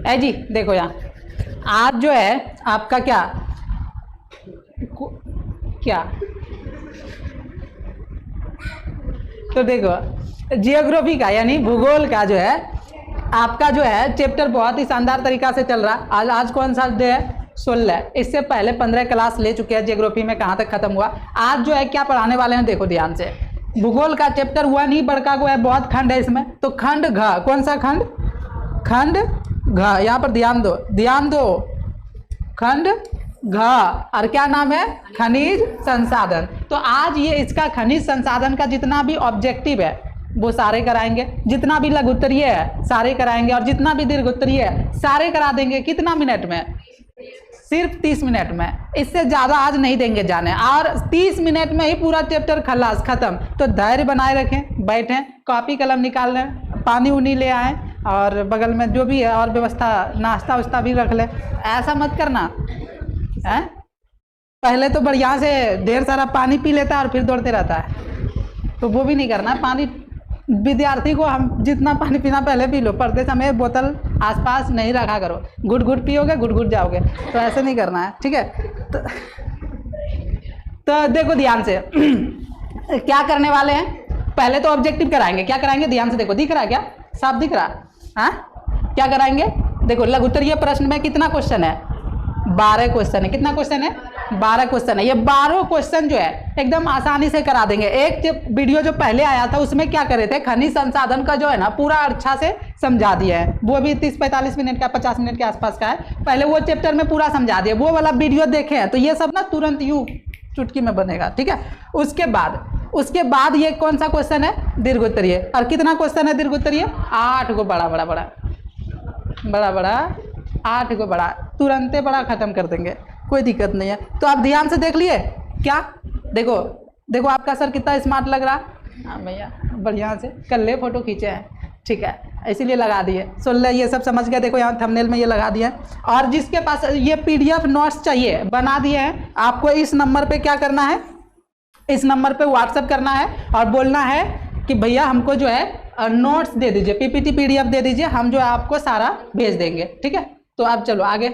है जी। देखो यहाँ आज जो है आपका क्या क्या, तो देखो जियोग्राफी का यानी भूगोल का जो है आपका जो है चैप्टर बहुत ही शानदार तरीका से चल रहा। आज कौन सा डे है? 16। इससे पहले 15 क्लास ले चुके हैं जियोग्राफी में, कहाँ तक खत्म हुआ। आज जो है क्या पढ़ाने वाले हैं देखो ध्यान से। भूगोल का चैप्टर 1 ही बड़का को है, बहुत खंड है इसमें। तो खंड घ, कौन सा खंड? खंड घ, यहाँ पर ध्यान दो, ध्यान दो, खंड घ। और क्या नाम है? खनिज संसाधन। तो आज ये इसका खनिज संसाधन का जितना भी ऑब्जेक्टिव है वो सारे कराएंगे, जितना भी लघु उत्तरीय है सारे कराएंगे, और जितना भी दीर्घ उत्तरीय है सारे करा देंगे। कितना मिनट में? सिर्फ 30 मिनट में, इससे ज्यादा आज नहीं देंगे जाने। और 30 मिनट में ही पूरा चैप्टर खलास खत्म। तो धैर्य बनाए रखें, बैठें, कॉपी कलम निकाल लें, पानी उनी ले आएं, और बगल में जो भी है और व्यवस्था नाश्ता वास्ता भी रख लें। ऐसा मत करना है, पहले तो बढ़िया से ढेर सारा पानी पी लेता है और फिर दौड़ते रहता है, तो वो भी नहीं करना। पानी विद्यार्थी को हम जितना पानी पीना पहले पी लो, पढ़ते समय बोतल आसपास नहीं रखा करो, घुट घुट पियोगे घुट घुट जाओगे, तो ऐसे नहीं करना है, ठीक है। तो देखो ध्यान से क्या करने वाले हैं। पहले तो ऑब्जेक्टिव कराएंगे। क्या कराएंगे? ध्यान से देखो, दिख रहा है क्या? साफ दिख रहा? हाँ, क्या कराएंगे? देखो लघु उत्तरीय प्रश्न में कितना क्वेश्चन है? 12 क्वेश्चन है। कितना क्वेश्चन है? 12 क्वेश्चन है। ये 12 क्वेश्चन जो है एकदम आसानी से करा देंगे। एक वीडियो जो पहले आया था उसमें क्या करे थे, खनिज संसाधन का जो है ना पूरा अच्छा से समझा दिया है। वो भी 30-45 मिनट का, 50 मिनट के आसपास का है। पहले वो चैप्टर में पूरा समझा दिया, वो वाला वीडियो देखे हैं तो ये सब ना तुरंत यूं चुटकी में बनेगा, ठीक है। उसके बाद ये कौन सा क्वेश्चन है? दीर्घ उत्तरीय। और कितना क्वेश्चन है दीर्घ उत्तरीय? 8 को बड़ा 8 को बड़ा, तुरंते बड़ा खत्म कर देंगे, कोई दिक्कत नहीं है। तो आप ध्यान से देख लिए क्या? देखो देखो आपका सर कितना स्मार्ट लग रहा। हाँ भैया बढ़िया से कर ले, फोटो खींचे हैं, ठीक है, इसीलिए लगा दिए। 16 ये सब समझ गए। देखो यहाँ थंबनेल में ये लगा दिया है। और जिसके पास ये PDF नोट्स चाहिए बना दिए हैं, आपको इस नंबर पे क्या करना है, इस नंबर पे व्हाट्सएप करना है और बोलना है कि भैया हमको जो है नोट्स दे दीजिए, PPT PDF दे दीजिए, हम जो है आपको सारा भेज देंगे, ठीक है। तो आप चलो आगे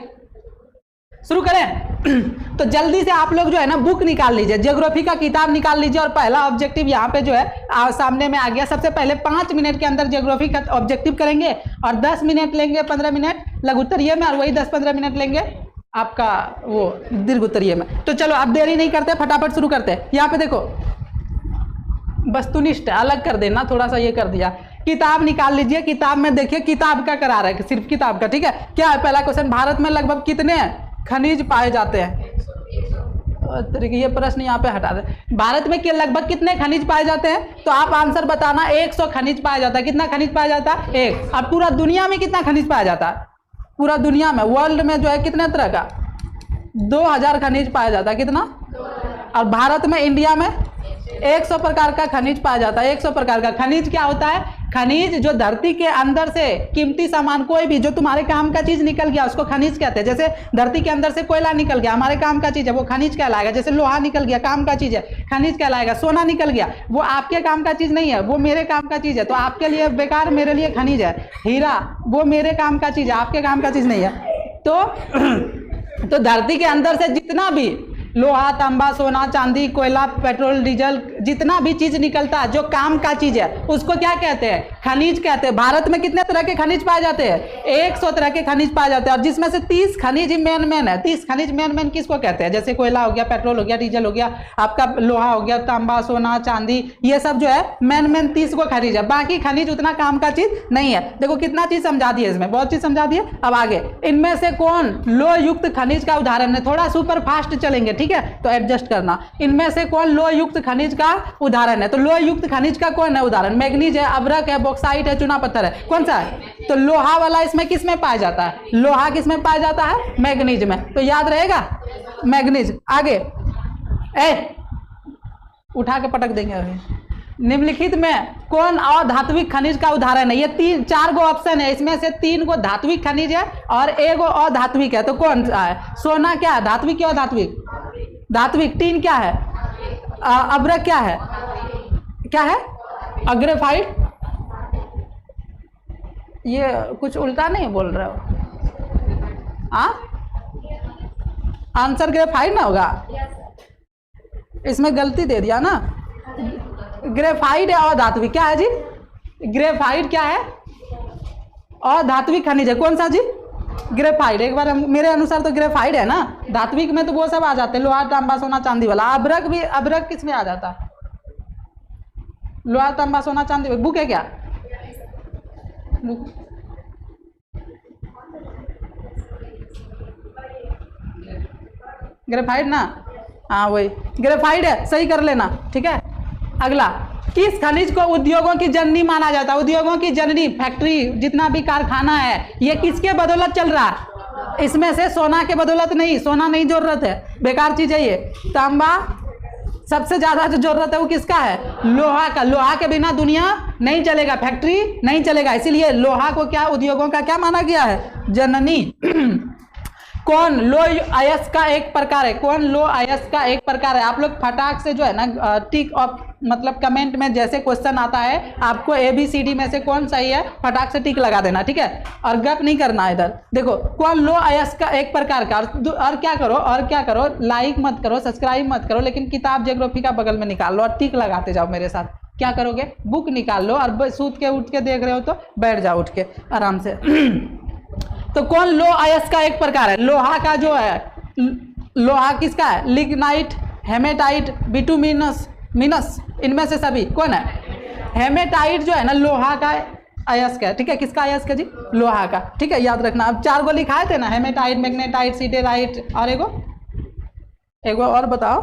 शुरू करें। तो जल्दी से आप लोग जो है ना बुक निकाल लीजिए, ज्योग्राफी का किताब निकाल लीजिए। और पहला ऑब्जेक्टिव यहाँ पे जो है सामने में आ गया। सबसे पहले 5 मिनट के अंदर ज्योग्राफी का ऑब्जेक्टिव करेंगे, और 10 मिनट लेंगे, 15 मिनट लघु उत्तरीय में, और वही 10-15 मिनट लेंगे आपका वो दीर्घ उत्तरीय में। तो चलो अब देरी नहीं करते, फटाफट शुरू करते हैं। यहाँ पे देखो वस्तुनिष्ठ अलग कर देना, थोड़ा सा ये कर दिया। किताब निकाल लीजिए, किताब में देखिए किताब का करा रहा है, सिर्फ किताब का, ठीक है। क्या है पहला क्वेश्चन? भारत में लगभग कितने खनिज पाए जाते हैं? तरीके ये प्रश्न यहाँ पे हटा दे। भारत में लगभग कितने खनिज पाए जाते हैं? तो आप आंसर बताना। 100 खनिज पाया जाता है। कितना खनिज पाया जाता है? 1। अब पूरा दुनिया में कितना खनिज पाया जाता है? पूरा दुनिया में, वर्ल्ड में जो है कितने तरह का? 2000 खनिज पाया जाता है। कितना? और भारत में, इंडिया में 100 प्रकार का खनिज पाया जाता है। 100 प्रकार का खनिज क्या होता है? खनिज जो धरती के अंदर से कीमती सामान, कोई भी जो तुम्हारे काम का चीज निकल गया उसको खनिज कहते हैं। जैसे धरती के अंदर से कोयला निकल गया, हमारे काम का चीज है, वो खनिज कहलाएगा। जैसे लोहा निकल गया, काम का चीज है, खनिज कहलाएगा। सोना निकल गया, वो आपके काम का चीज नहीं है, वो मेरे काम का चीज है, तो आपके लिए बेकार, मेरे लिए खनिज है। हीरा वो मेरे काम का चीज है, आपके काम का चीज नहीं है। तो धरती के अंदर से जितना भी लोहा, तांबा, सोना, चांदी, कोयला, पेट्रोल, डीजल, जितना भी चीज निकलता है जो काम का चीज है उसको क्या कहते हैं? खनिज कहते हैं। भारत में कितने तरह के खनिज पाए जाते हैं? 100 तरह के खनिज पाए जाते हैं, और जिसमें से 30 खनिज ही मेन है। 30 खनिज मेन किसको कहते हैं? जैसे कोयला हो गया, पेट्रोल हो गया, डीजल हो गया, आपका लोहा हो गया, तांबा, सोना, चांदी, ये सब जो है मेन 30 को खनिज है। बाकी खनिज उतना काम का चीज नहीं है। देखो कितना चीज समझा दिए, इसमें बहुत चीज समझा दिए। अब आगे, इनमें से कौन लोह युक्त खनिज का उदाहरण है? थोड़ा सुपर फास्ट चलेंगे, ठीक है, तो एडजस्ट करना। इनमें से कौन लोह युक्त खनिज का उदाहरण है? तो लोह युक्त खनिज का कौन है उदाहरण? मैग्नीज है, अभ्रक है, बॉक्साइट है, चूना पत्थर है। कौन सा है? तो लोहा वाला इसमें किस में पाया जाता है? लोहा किस में पाया जाता है? मैग्नीज में। तो याद रहेगा मैग्नीज। आगे उठा के पटक देंगे अभी। निम्नलिखित में कौन अधात्विक खनिज का उदाहरण है? ये 4 गो ऑप्शन है, इसमें से 3 गो धात्विक खनिज है और 1 गो अधात्विक है। तो कौन सा है? सोना क्या है? धात्विक या अधात्विक? धात्विक। टीन क्या है? अभ्रक क्या है? क्या है? ग्रेफाइट। ये कुछ उल्टा नहीं बोल रहे हो? आंसर ग्रेफाइट ना होगा, इसमें गलती दे दिया ना। ग्रेफाइट है अधात्विक, क्या है जी? ग्रेफाइट क्या है? अधात्विक खनिज है। कौन सा जी? ग्रेफाइट। एक बार मेरे अनुसार तो ग्रेफाइट है ना। धात्विक में तो वो सब आ जाते हैं, लोहा तांबा सोना चांदी वाला। अभ्रक भी, अभ्रक किस में आ जाता है? लोहा तांबा सोना चांदी। बुक है क्या? ग्रेफाइट ना, हाँ वही ग्रेफाइट है, सही कर लेना, ठीक है। अगला, किस खनिज को उद्योगों की जननी माना जाता है? उद्योगों की जननी, फैक्ट्री, जितना भी कारखाना है, ये किसके बदौलत चल रहा है? इसमें से सोना के बदौलत नहीं, सोना नहीं जरूरत है, बेकार चीज है ये। तांबा सबसे ज्यादा जो जरूरत है वो किसका है? लोहा का। लोहा के बिना दुनिया नहीं चलेगा, फैक्ट्री नहीं चलेगा, इसीलिए लोहा को क्या उद्योगों का क्या माना गया है? जननी। कौन लो अयस्क का एक प्रकार है? कौन लो अयस्क का एक प्रकार है? आप लोग फटाक से जो है ना टिक ऑफ, मतलब कमेंट में जैसे क्वेश्चन आता है आपको ABCD में से कौन सही है फटाक से टिक लगा देना, ठीक है। और गप नहीं करना इधर। देखो, कौन लो अयस्क का एक प्रकार का। और क्या करो, और क्या करो, लाइक मत करो, सब्सक्राइब मत करो, लेकिन किताब ज्योग्राफी का बगल में निकाल लो और टिक लगाते जाओ मेरे साथ। क्या करोगे? बुक निकाल लो और सूत के उठ के देख रहे हो तो बैठ जाओ उठ के आराम से। तो कौन लो अयस्क का एक प्रकार है? लोहा का जो है, लोहा किसका है? लिग्नाइट, हेमेटाइट, बिटुमिनस, मिनस, इनमें से सभी कौन है? हेमेटाइट जो है ना लोहा का अयस्क है, ठीक है। किसका अयस्क है जी? लोहा का, ठीक है, याद रखना। अब 4 गो लिखाए थे ना, हेमेटाइट, मैग्नेटाइट, सिडेराइट और एगो और बताओ।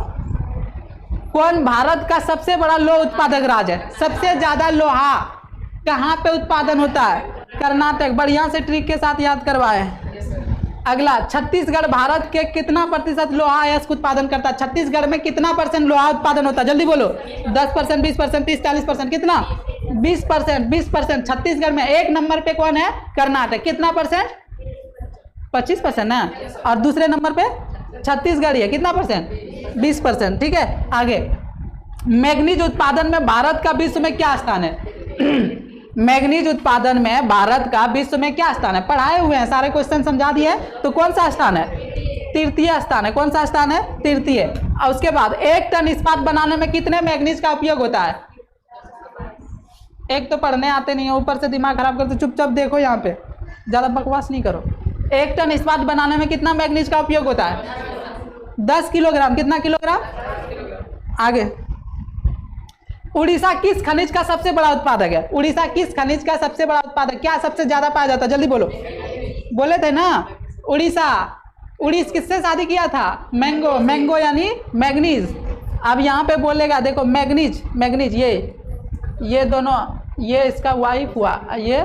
कौन भारत का सबसे बड़ा लोह उत्पादक राज्य है? सबसे ज्यादा लोहा कहाँ पे उत्पादन होता है? कर्नाटक। बढ़िया से ट्रिक के साथ याद करवाए। अगला, छत्तीसगढ़ भारत के कितना प्रतिशत लोहा अयस्क उत्पादन करता है? छत्तीसगढ़ में कितना % लोहा उत्पादन होता है? जल्दी बोलो। 10%, 20%, 30%, 40%, कितना? 20%, 20%। छत्तीसगढ़ में। एक नंबर पे कौन है? कर्नाटक। कितना %? 25% ना। और दूसरे नंबर पे छत्तीसगढ़ है, कितना %? 20%, ठीक है। आगे, मैग्नीज उत्पादन में भारत का विश्व में क्या स्थान है? मैग्नीज उत्पादन में भारत का विश्व में क्या स्थान है? पढ़ाए हुए हैं, सारे क्वेश्चन समझा दिए। तो कौन सा स्थान है? तृतीय स्थान है। कौन सा स्थान है? तृतीय। और उसके बाद 1 टन इस्पात बनाने में कितने मैग्नीज का उपयोग होता है? एक तो पढ़ने आते नहीं है, ऊपर से दिमाग खराब करते। चुपचाप देखो, यहाँ पे ज्यादा बकवास नहीं करो। 1 टन इस्पात बनाने में कितना मैग्नीज का उपयोग होता है? 10 किलोग्राम। कितना किलोग्राम? आगे, उड़ीसा किस खनिज का सबसे बड़ा उत्पादक है? उड़ीसा किस खनिज का सबसे बड़ा उत्पादक? क्या सबसे ज्यादा पाया जाता है? जल्दी बोलो। बोले थे ना उड़ीसा। उड़ीस किससे शादी किया था? मैंगो। मैंगो यानी मैग्नीज। अब यहाँ पे बोलेगा, देखो मैग्नीज, मैग्नीज ये दोनों, ये इसका वाइफ हुआ, ये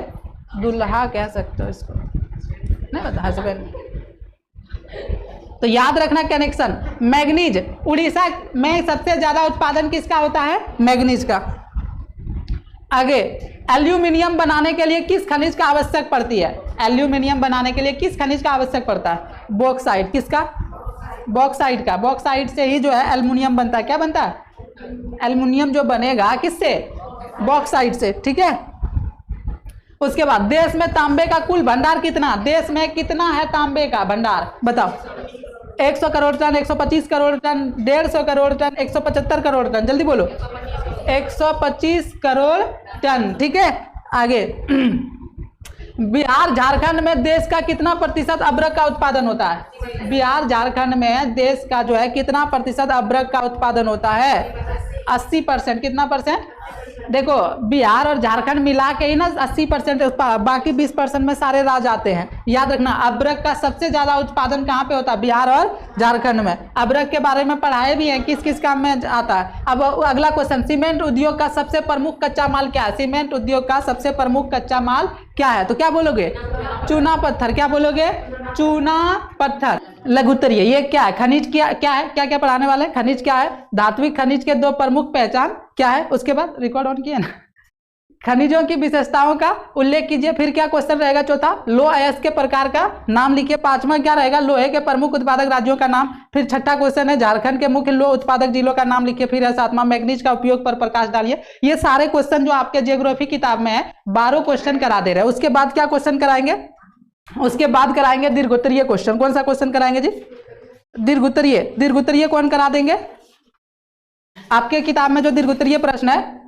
दुल्हा कह सकते हो इसको, नहीं पता, हस्बैंड। तो याद रखना कनेक्शन। मैग्नीज, उड़ीसा में सबसे ज्यादा उत्पादन किसका होता है? मैग्नीज का। आगे, एल्यूमिनियम बनाने के लिए किस खनिज का आवश्यक पड़ती है? एल्यूमिनियम बनाने के लिए किस खनिज का आवश्यक पड़ता है? बॉक्साइट। किसका? बॉक्साइट का। बॉक्साइट से ही जो है एल्यूमिनियम बनता है। क्या बनता है? एल्यूमिनियम जो बनेगा किससे? बॉक्साइट से, ठीक है। उसके बाद, देश में तांबे का कुल भंडार कितना? देश में कितना है तांबे का भंडार? बताओ। 100 crore ton, 125 crore ton, 150 crore ton, 175 crore ton. जल्दी बोलो। 125 करोड़ टन, ठीक है। आगे, बिहार झारखंड में देश का कितना प्रतिशत अभ्रक का उत्पादन होता है? बिहार झारखंड में देश का जो है कितना प्रतिशत अभ्रक का उत्पादन होता है? 80%। कितना %? देखो, बिहार और झारखंड मिला के ही ना 80%, बाकी 20% में सारे राज्य आते हैं। याद रखना, अभ्रक का सबसे ज्यादा उत्पादन कहाँ पे होता है? बिहार और झारखंड में। अभ्रक के बारे में पढ़ाए भी हैं, किस किस काम में आता है। अब अगला क्वेश्चन, सीमेंट उद्योग का सबसे प्रमुख कच्चा माल क्या है? सीमेंट उद्योग का सबसे प्रमुख कच्चा माल क्या है? तो क्या बोलोगे? चूना पत्थर। क्या बोलोगे? चूना पत्थर। लघुत्तरीय, ये क्या है? खनिज क्या है? क्या क्या पढ़ाने वाले? खनिज क्या है? धात्विक खनिज के 2 प्रमुख पहचान क्या है? उसके बाद रिकॉर्ड ऑन किया ना। खनिजों की विशेषताओं का उल्लेख कीजिए। फिर क्या क्वेश्चन रहेगा? चौथा, लोह अयस्क के प्रकार का नाम लिखिए। 5वां क्या रहेगा? लोहे के प्रमुख उत्पादक राज्यों का नाम। फिर 6ठा क्वेश्चन है, झारखंड के मुख्य लोह उत्पादक जिलों का नाम लिखिए। फिर है 7वां, मैग्नीज का उपयोग पर प्रकाश डालिए। ये सारे क्वेश्चन जो आपके जियोग्राफी किताब में है 12 क्वेश्चन करा दे रहे हैं। उसके बाद क्या क्वेश्चन कराएंगे? उसके बाद कराएंगे दीर्घोत्तरीय क्वेश्चन। कौन सा क्वेश्चन कराएंगे जी? दीर्घोत्तरीय। दीर्घोत्तरीय कौन करा देंगे? आपके किताब में जो दीर्घोत्तरीय प्रश्न है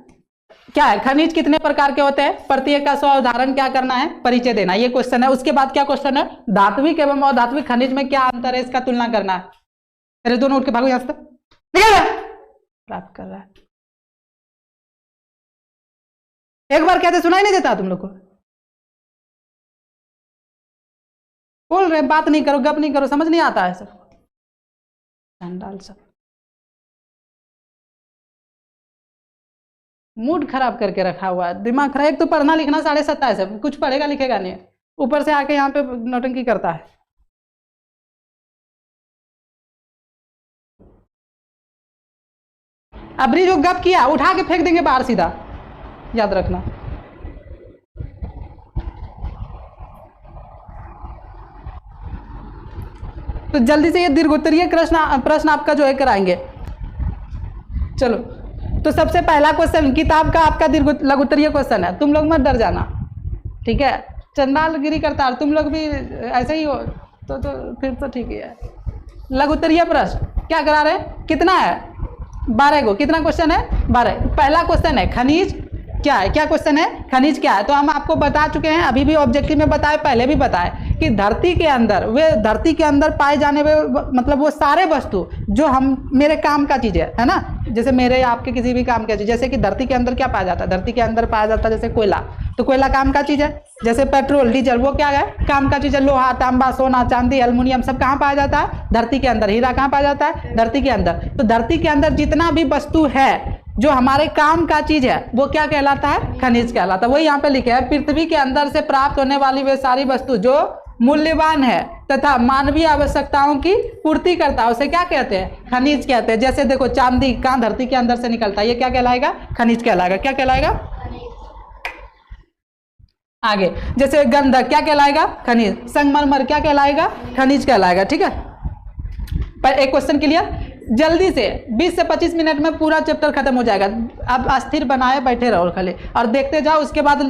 क्या है? खनिज कितने प्रकार के होते हैं? प्रत्येक का 100 उदाहरण क्या करना है? परिचय देना, ये क्वेश्चन है। उसके बाद क्या क्वेश्चन है? धात्विक एवं अधात्विक खनिज में क्या अंतर है, इसका तुलना करना है। अरे दोनों उठ के भागो यहां से, प्राप्त कर रहा है। एक बार कहते सुनाई नहीं देता तुम लोग को? बोल रहे बात नहीं करो, गप नहीं करो, समझ नहीं आता है सब। डाल सब मूड खराब करके रखा हुआ है, दिमाग खराब। एक तो पढ़ना लिखना 27.5 है, कुछ पढ़ेगा लिखेगा नहीं, ऊपर से आके यहाँ पे नौटंकी करता है। अबरी जो गप किया उठा के फेंक देंगे बाहर सीधा, याद रखना। तो जल्दी से ये दीर्घोत्तरीय प्रश्न आपका जो है कराएंगे। चलो, तो सबसे पहला क्वेश्चन किताब का आपका लघुत्तरीय क्वेश्चन है, तुम लोग मत डर जाना, ठीक है? चंडालगिरी करता तुम लोग भी ऐसे ही हो तो फिर तो ठीक ही है। लघुत्तरीय प्रश्न क्या करा रहे हैं? कितना है? 12 को। कितना क्वेश्चन है? 12। पहला क्वेश्चन है खनिज क्या है? क्या क्वेश्चन है? खनिज क्या है? तो हम आपको बता चुके हैं, अभी भी ऑब्जेक्टिव में बताए, पहले भी बताए कि धरती के अंदर पाए जाने वाले मतलब वो सारे वस्तु जो हम मेरे काम का चीज़ है ना, जैसे मेरे आपके किसी भी काम का चीज़, जैसे कि धरती के अंदर क्या पाया जाता है? धरती के अंदर पाया जाता है जैसे कोयला, तो कोयला काम का चीज़ है। जैसे पेट्रोल डीजल वो क्या है? काम का चीज़ है। लोहा तांबा सोना चांदी एल्युमिनियम सब कहाँ पाया जाता है? धरती के अंदर। हीरा कहाँ पाया जाता है? धरती के अंदर। तो धरती के अंदर जितना भी वस्तु है जो हमारे काम का चीज है वो क्या कहलाता है? खनिज कहलाता है। वही यहाँ पे लिखे है, पृथ्वी के अंदर से प्राप्त होने वाली वे सारी वस्तु जो मूल्यवान है तथा मानवीय आवश्यकताओं की पूर्ति करता है उसे क्या कहते हैं? खनिज कहते हैं। जैसे देखो चांदी कहाँ धरती के अंदर से निकलता है, ये क्या कहलाएगा? खनिज कहलाएगा। क्या कहलाएगा? आगे जैसे गंधक क्या कहलाएगा? खनिज। संगमरमर क्या कहलाएगा? खनिज कहलाएगा। ठीक है, पर एक क्वेश्चन क्लियर। जल्दी से 20 से 25 मिनट में पूरा चैप्टर खत्म हो जाएगा। आप अस्थिर बनाए बैठे रहो खाली और देखते जाओ। उसके बाद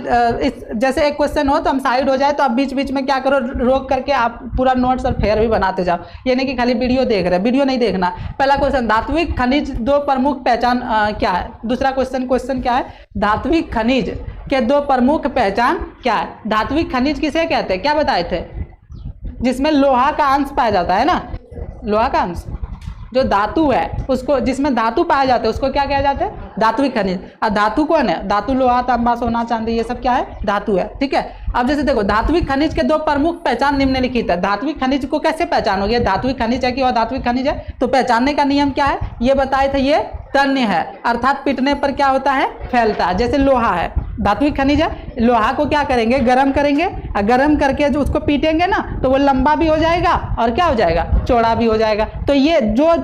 जैसे एक क्वेश्चन हो तो हम साइड हो जाए तो आप बीच बीच में क्या करो, रोक करके आप पूरा नोट्स और फेयर भी बनाते जाओ। ये नहीं कि खाली वीडियो देख रहे, वीडियो नहीं देखना। पहला क्वेश्चन, धात्विक खनिज दो प्रमुख पहचान क्या है? दूसरा क्वेश्चन क्या है? धात्विक खनिज के दो प्रमुख पहचान क्या है? धात्विक खनिज किसे कहते हैं? क्या बताए थे? जिसमें लोहा का अंश पाया जाता है ना, लोहा का अंश जो धातु है उसको, जिसमें धातु पाया जाता है उसको क्या कहा जाता है? धात्विक खनिज। और धातु कौन है? धातु लोहा तांबा सोना चांदी ये सब क्या है? धातु है। ठीक है, अब जैसे देखो धात्विक खनिज के दो प्रमुख पहचान निम्नलिखित है। धात्विक खनिज को कैसे पहचानोगे? धात्विक खनिज है कि और धात्विक खनिज है, तो पहचानने का नियम क्या है? ये बताए थे, ये तन्य है अर्थात पिटने पर क्या होता है? फैलता है। जैसे लोहा है, धात्विक खनिज है, लोहा को क्या करेंगे? गर्म करेंगे और गर्म करके जो उसको पीटेंगे ना तो वो लंबा भी हो जाएगा और क्या हो जाएगा? चौड़ा भी हो जाएगा। तो ये जो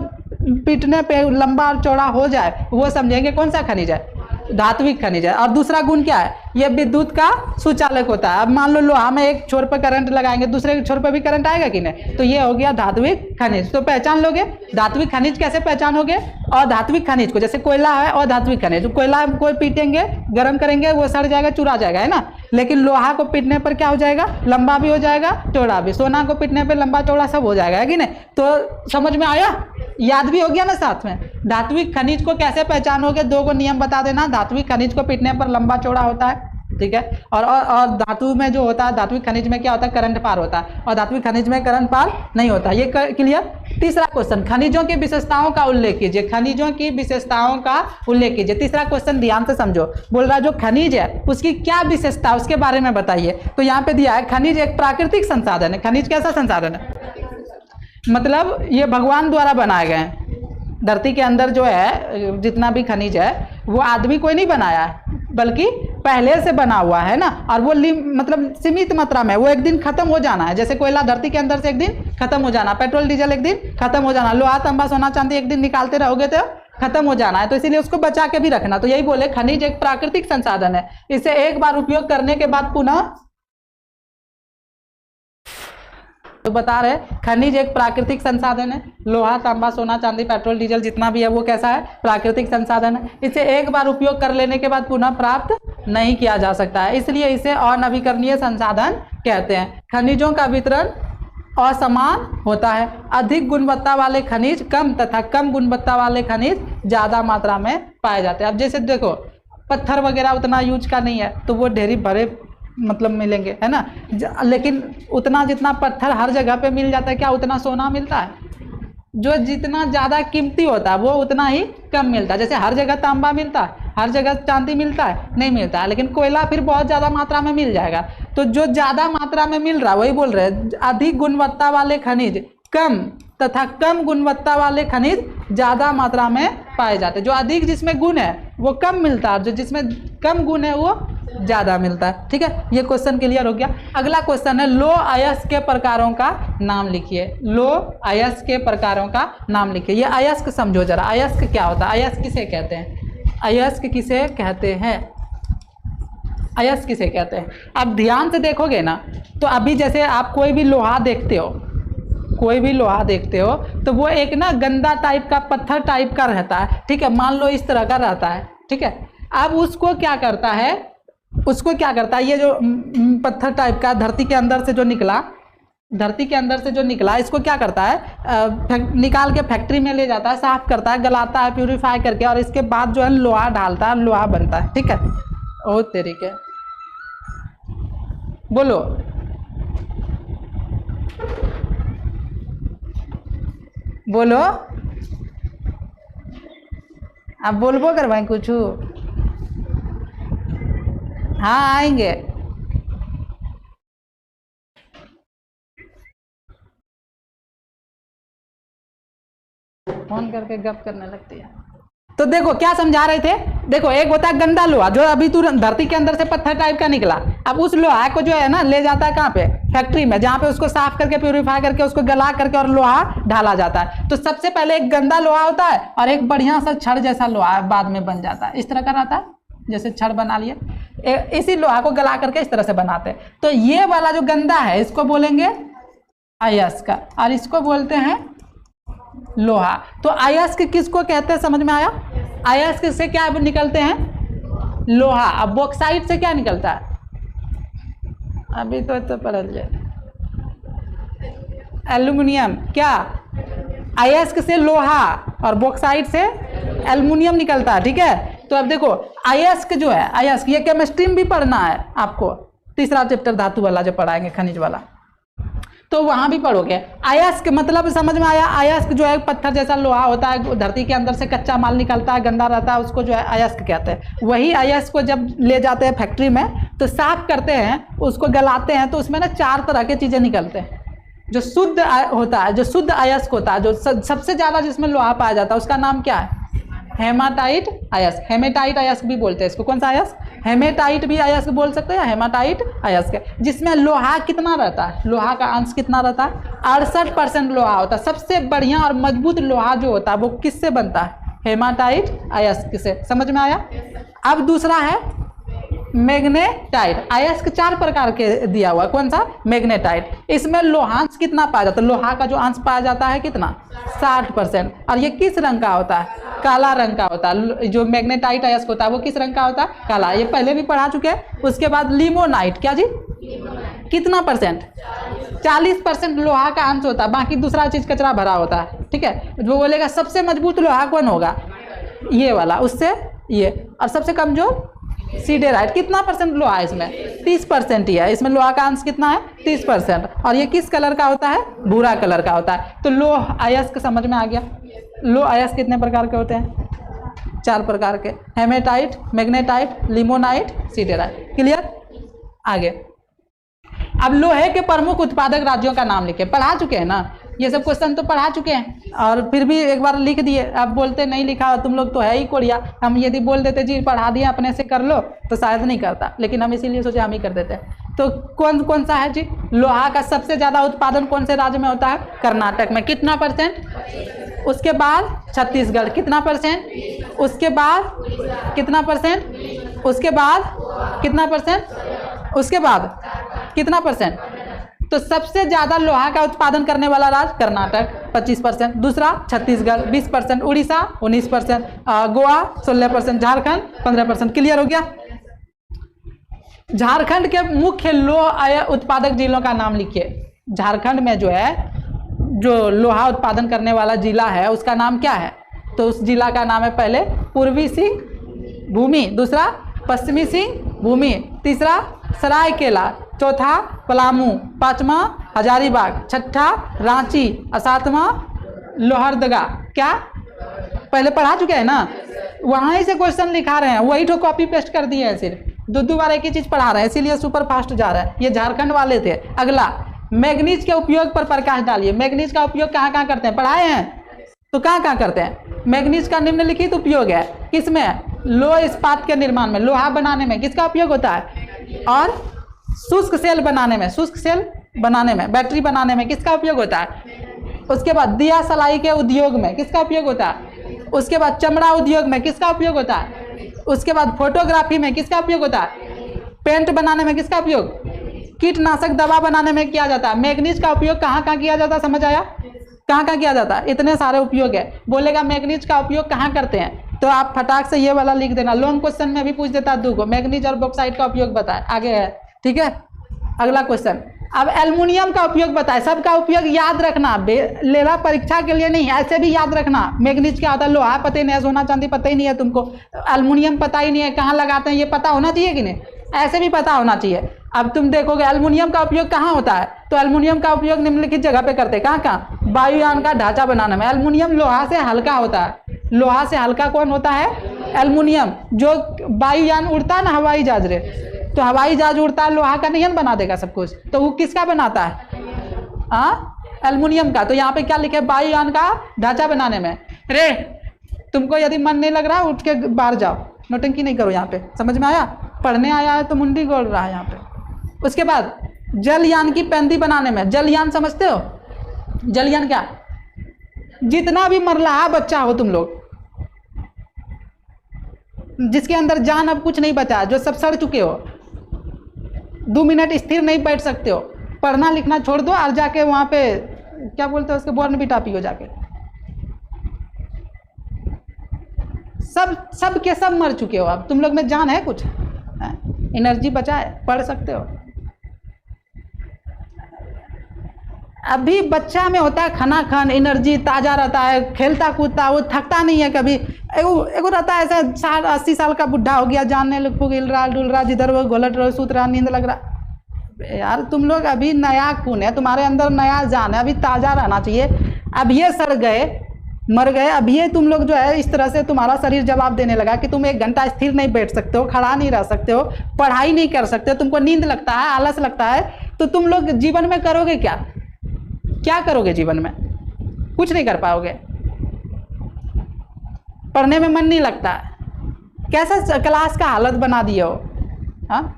पीटने पे लंबा और चौड़ा हो जाए वो समझेंगे कौन सा खनिज है? धात्विक खनिज है। और दूसरा गुण क्या है? ये विद्युत का सुचालक होता है। अब मान लो लोहा में एक छोर पर करंट लगाएंगे, दूसरे छोर पर भी करंट आएगा कि नहीं? तो ये हो गया धात्विक खनिज। तो पहचान लोगे धात्विक खनिज कैसे पहचानोगे? और धात्विक खनिज को, जैसे कोयला है और धात्विक खनिज, कोयला को पीटेंगे गर्म करेंगे वो सड़ जाएगा चुरा जाएगा, है ना। लेकिन लोहा को पीटने पर क्या हो जाएगा? लंबा भी हो जाएगा चौड़ा भी। सोना को पीटने पर लंबा चौड़ा सब हो जाएगा, है कि नहीं? तो समझ में आया? याद भी हो गया ना साथ में। धात्विक खनिज को कैसे पहचानोगे? दो को नियम बता देना। धात्विक खनिज को पीटने पर लंबा चौड़ा होता है, ठीक है। और धातु में जो होता है, धात्विक खनिज में क्या होता है? करंट पार होता है, और धात्विक खनिज में करंट पार नहीं होता। ये क्लियर। तीसरा क्वेश्चन, खनिजों की विशेषताओं का उल्लेख कीजिए। खनिजों की विशेषताओं का उल्लेख कीजिए। तीसरा क्वेश्चन ध्यान से समझो, बोल रहा है जो खनिज है उसकी क्या विशेषता उसके बारे में बताइए। तो यहाँ पे दिया है खनिज एक प्राकृतिक संसाधन है। खनिज कैसा संसाधन है? मतलब ये भगवान द्वारा बनाए गए हैं। धरती के अंदर जो है जितना भी खनिज है वो आदमी कोई नहीं बनाया है, बल्कि पहले से बना हुआ है ना। और वो मतलब सीमित मात्रा में, वो एक दिन खत्म हो जाना है। जैसे कोयला धरती के अंदर से एक दिन खत्म हो जाना, पेट्रोल डीजल एक दिन खत्म हो जाना, लोहा तांबा सोना चांदी एक दिन निकालते रहोगे तो खत्म हो जाना है। तो इसीलिए उसको बचा के भी रखना। तो यही बोले खनिज एक प्राकृतिक संसाधन है, इसे एक बार उपयोग करने के बाद पुनः, तो बता रहे खनिज एक प्राकृतिक संसाधन है। लोहा तांबा सोना चांदी पेट्रोल डीजल जितना भी है वो कैसा है? प्राकृतिक संसाधन है। इसे एक बार उपयोग कर लेने के बाद पुनः प्राप्त नहीं किया जा सकता है, इसलिए इसे अनवीकरणीय संसाधन कहते हैं। खनिजों का वितरण असमान होता है। अधिक गुणवत्ता वाले खनिज कम तथा कम गुणवत्ता वाले खनिज ज़्यादा मात्रा में पाए जाते हैं। अब जैसे देखो पत्थर वगैरह उतना यूज का नहीं है तो वो ढेरी भरे मतलब मिलेंगे, है ना, लेकिन उतना जितना पत्थर हर जगह पे मिल जाता है, क्या उतना सोना मिलता है? जो जितना ज़्यादा कीमती होता है वो उतना ही कम मिलता है। जैसे हर जगह तांबा मिलता है, हर जगह चांदी मिलता है, नहीं मिलता है, लेकिन कोयला फिर बहुत ज़्यादा मात्रा में मिल जाएगा। तो जो ज़्यादा मात्रा में मिल रहा है वही बोल रहे हैं, अधिक गुणवत्ता वाले खनिज कम तथा कम गुणवत्ता वाले खनिज ज़्यादा मात्रा में पाए जाते हैं। जो अधिक जिसमें गुण है वो कम मिलता है, जो जिसमें कम गुण है वो ज़्यादा मिलता है। ठीक है, ये क्वेश्चन क्लियर हो गया। अगला क्वेश्चन है लौह अयस्क के प्रकारों का नाम लिखिए। लौह अयस्क के प्रकारों का नाम लिखिए। ये अयस्क समझो जरा, अयस्क क्या होता है, अयस्क किसे कहते हैं, अयस्क किसे कहते हैं, अयस्क किसे कहते हैं। अब ध्यान से देखोगे ना तो अभी जैसे आप कोई भी लोहा देखते हो, कोई भी लोहा देखते हो तो वो एक ना गंदा टाइप का पत्थर टाइप का रहता है। ठीक है, मान लो इस तरह का रहता है। ठीक है, अब उसको क्या करता है, उसको क्या करता है, ये जो पत्थर टाइप का धरती के अंदर से जो निकला, धरती के अंदर से जो निकला, इसको क्या करता है, निकाल के फैक्ट्री में ले जाता है, साफ करता है, गलाता है, प्यूरिफाई करके, और इसके बाद जो है लोहा डालता है, लोहा बनता है। ठीक है, ओ तरीके बोलो, बोलो, आप बोलबो करवाएं कुछ? हाँ आएंगे। फोन करके गप करने लगती है। तो देखो क्या समझा रहे थे, देखो एक होता है गंदा लोहा जो अभी तुरंत धरती के अंदर से पत्थर टाइप का निकला। अब उस लोहा को जो है ना ले जाता है कहाँ पे, फैक्ट्री में, जहाँ पे उसको साफ करके प्यूरिफाई करके उसको गला करके और लोहा ढाला जाता है। तो सबसे पहले एक गंदा लोहा होता है और एक बढ़िया सा छड़ जैसा लोहा बाद में बन जाता है। इस तरह का रहता है, जैसे छड़ बना लिए, इसी लोहा को गला करके इस तरह से बनाते हैं। तो ये वाला जो गंदा है इसको बोलेंगे अयस्क, और इसको बोलते हैं लोहा। तो अयस्क किसको कहते हैं, समझ में आया? अयस्क से क्या निकलते हैं, लोहा। अब बॉक्साइट से क्या निकलता है, अभी तो पढ़ लीजिए, एल्यूमिनियम। क्या, अयस्क से लोहा और बॉक्साइट से एल्युमिनियम निकलता है। ठीक है, तो अब देखो अयस्क जो है, अयस्क ये केमिस्ट्री में भी पढ़ना है आपको, तीसरा चैप्टर धातु वाला जो पढ़ाएंगे, खनिज वाला, तो वहां भी पढ़ोगे। अयस्क मतलब समझ में आया, अयस्क जो है पत्थर जैसा लोहा होता है, धरती के अंदर से कच्चा माल निकलता है, गंदा रहता है, उसको जो है अयस्क कहते हैं। वही अयस्क को जब ले जाते हैं फैक्ट्री में तो साफ करते हैं, उसको गलाते हैं, तो उसमें ना 4 तरह की चीजें निकलते हैं। जो शुद्ध होता है, जो शुद्ध अयस्क होता है, जो सबसे ज्यादा जिसमें लोहा पाया जाता है, उसका नाम क्या है, हेमाटाइट अयस्क। हेमेटाइट अयस्क भी बोलते हैं इसको। कौन सा अयस्क, हेमेटाइट भी अयस्क बोल सकते हैं, हेमाटाइट अयस्क, जिसमें लोहा कितना रहता है, लोहा का अंश कितना रहता है, 68% लोहा होता है। सबसे बढ़िया और मजबूत लोहा जो होता है वो किससे बनता है, हेमाटाइट अयस्क से। समझ में आया? अब दूसरा है मैग्नेटाइट। अयस्क 4 प्रकार के दिया हुआ, कौन सा, मैग्नेटाइट। इसमें लोहांश कितना पाया जाता है, लोहा का जो अंश पाया जाता है कितना, 60%। और ये किस रंग का होता है, काला रंग का होता है। जो मैग्नेटाइट अयस्क होता है वो किस रंग का होता है, काला। ये पहले भी पढ़ा चुके हैं। उसके बाद लिमोनाइट, क्या जी, कितना परसेंट, 40% लोहा का अंश होता है, बाकी दूसरा चीज कचरा भरा होता है। ठीक है, वो बोलेगा सबसे मजबूत लोहा कौन होगा, ये वाला, उससे ये। और सबसे कमजोर सीडेराइट। कितना परसेंट लोहा है इसमें, 30% ही है। इसमें लोहा का अंश कितना है, 30%। और ये किस कलर का होता है, भूरा कलर का होता है। तो लोह अयस्क समझ में आ गया। लोह अयस्क कितने प्रकार के होते हैं, 4 प्रकार के, hematite, magnetite, limonite, siderite. Clear? आगे अब लोहे के प्रमुख उत्पादक राज्यों का नाम लिखे। पढ़ा चुके हैं ना, ये सब क्वेश्चन तो पढ़ा चुके हैं, और फिर भी एक बार लिख दिए। अब बोलते नहीं लिखा, तुम लोग तो है ही कोड़िया। हम यदि बोल देते जी पढ़ा दिया अपने से कर लो तो शायद नहीं करता, लेकिन हम इसीलिए सोचे हम ही कर देते। तो कौन कौन सा है जी, लोहा का सबसे ज़्यादा उत्पादन कौन से राज्य में होता है, कर्नाटक में, कितना %। उसके बाद छत्तीसगढ़, कितना %। उसके बाद कितना %। उसके बाद कितना %। उसके बाद कितना %। तो सबसे ज्यादा लोहा का उत्पादन करने वाला राज्य कर्नाटक 25%, दूसरा छत्तीसगढ़ 20%, उड़ीसा 19%, गोवा 16%, झारखंड 15%। क्लियर हो गया? झारखंड के मुख्य लोह उत्पादक जिलों का नाम लिखिए। झारखंड में जो है जो लोहा उत्पादन करने वाला जिला है उसका नाम क्या है? तो उस जिला का नाम है पहले पूर्वी सिंहभूमि, दूसरा पश्चिमी सिंहभूमि, तीसरा सरायकेला, चौथा पलामू, पांचवा हजारीबाग, छठा रांची और सातवां लोहरदगा। क्या पहले पढ़ा चुके हैं ना? वहाँ से क्वेश्चन लिखा रहे हैं, वही तो कॉपी पेस्ट कर दिए हैं, सिर्फ दो बार एक ही चीज पढ़ा रहे हैं, इसीलिए सुपर फास्ट जा रहा है। ये झारखंड वाले थे। अगला, मैग्नीज के उपयोग पर प्रकाश डालिए। मैग्नीज का उपयोग कहाँ कहाँ करते हैं? पढ़ाए हैं तो कहाँ कहाँ करते हैं? मैग्नीज का निम्नलिखित उपयोग है किसमें? लोह इस्पात के निर्माण में, लोहा बनाने में किसका उपयोग होता है? और शुष्क सेल बनाने में, शुष्क सेल बनाने में, बैटरी बनाने में किसका उपयोग होता है? उसके बाद दिया सलाई के उद्योग में किसका उपयोग होता है? उसके बाद चमड़ा उद्योग में किसका उपयोग होता है? उसके बाद फोटोग्राफी में किसका उपयोग होता है? पेंट बनाने में किसका उपयोग? कीटनाशक दवा बनाने में किया जाता है। मैग्नीज का उपयोग कहाँ कहाँ किया जाता है? समझ आया? कहाँ कहाँ किया जाता है? इतने सारे उपयोग है। बोलेगा मैग्नीज का उपयोग कहाँ करते हैं, तो आप फटाक से ये वाला लिख देना। लॉन्ग क्वेश्चन में भी पूछ देता है 2 को, मैग्नीज और बॉक्साइट का उपयोग बताए। आगे है, ठीक है। अगला क्वेश्चन, अब एल्युमिनियम का उपयोग बताए। सबका उपयोग याद रखना, लेना परीक्षा के लिए नहीं, ऐसे भी याद रखना। मैग्नीज क्या होता है? लोहा पता ही नहीं है, सोना चांदी पता ही नहीं है तुमको, एल्युमिनियम पता ही नहीं है, कहाँ लगाते हैं ये पता होना चाहिए कि नहीं? ऐसे भी पता होना चाहिए। अब तुम देखोगे एल्युमिनियम का उपयोग कहाँ होता है, तो एल्युमिनियम का उपयोग निम्नलिखित जगह पे करते हैं। कहाँ कहाँ? वायुयान का ढांचा बनाने में। एल्युमिनियम लोहा से हल्का होता है। लोहा से हल्का कौन होता है? एल्युमिनियम। जो वायुयान उड़ता है ना, हवाई जहाज रे, तो हवाई जहाज उड़ता है, लोहा का नहीं बना देगा सब कुछ, तो वो किसका बनाता है? एल्युमिनियम का। तो यहाँ पे क्या लिखे? वायुयान का ढांचा बनाने में। रे तुमको यदि मन नहीं लग रहा उठ के बाहर जाओ, नोटंकी नहीं करो यहाँ पे। समझ में आया? पढ़ने आया है तो मुंडी गोल रहा है यहाँ पे। उसके बाद जलयान की पैंदी बनाने में। जलयान समझते हो? जलयान क्या? जितना भी मरलाहा बच्चा हो तुम लोग, जिसके अंदर जान अब कुछ नहीं बचा, जो सब सड़ चुके हो, 2 मिनट स्थिर नहीं बैठ सकते हो, पढ़ना लिखना छोड़ दो और जाके वहां पे क्या बोलते हो उसके, बॉर्नविटा पियो जाके। सब के सब मर चुके हो, अब तुम लोग में जान है कुछ? एनर्जी बचा है, पढ़ सकते हो। अभी बच्चा में होता है खनाखन, एनर्जी ताजा रहता है, खेलता कूदता, वो थकता नहीं है कभी। एगो रहता है ऐसा 80 साल का बुढ़ा हो गया, जानने लग हिल रहा डुल रहा, जिधर वो घोलट रहा, सूत रहा, नींद लग रहा। यार तुम लोग अभी नया खून है, तुम्हारे अंदर नया जान है, अभी ताजा रहना चाहिए। अब ये सड़ गए, मर गए, अब ये तुम लोग जो है इस तरह से तुम्हारा शरीर जवाब देने लगा कि तुम 1 घंटा स्थिर नहीं बैठ सकते हो, खड़ा नहीं रह सकते हो, पढ़ाई नहीं कर सकते हो, तुमको नींद लगता है, आलस लगता है, तो तुम लोग जीवन में करोगे क्या? क्या करोगे जीवन में? कुछ नहीं कर पाओगे। पढ़ने में मन नहीं लगता। कैसा क्लास का हालत बना दिए हो, हाँ?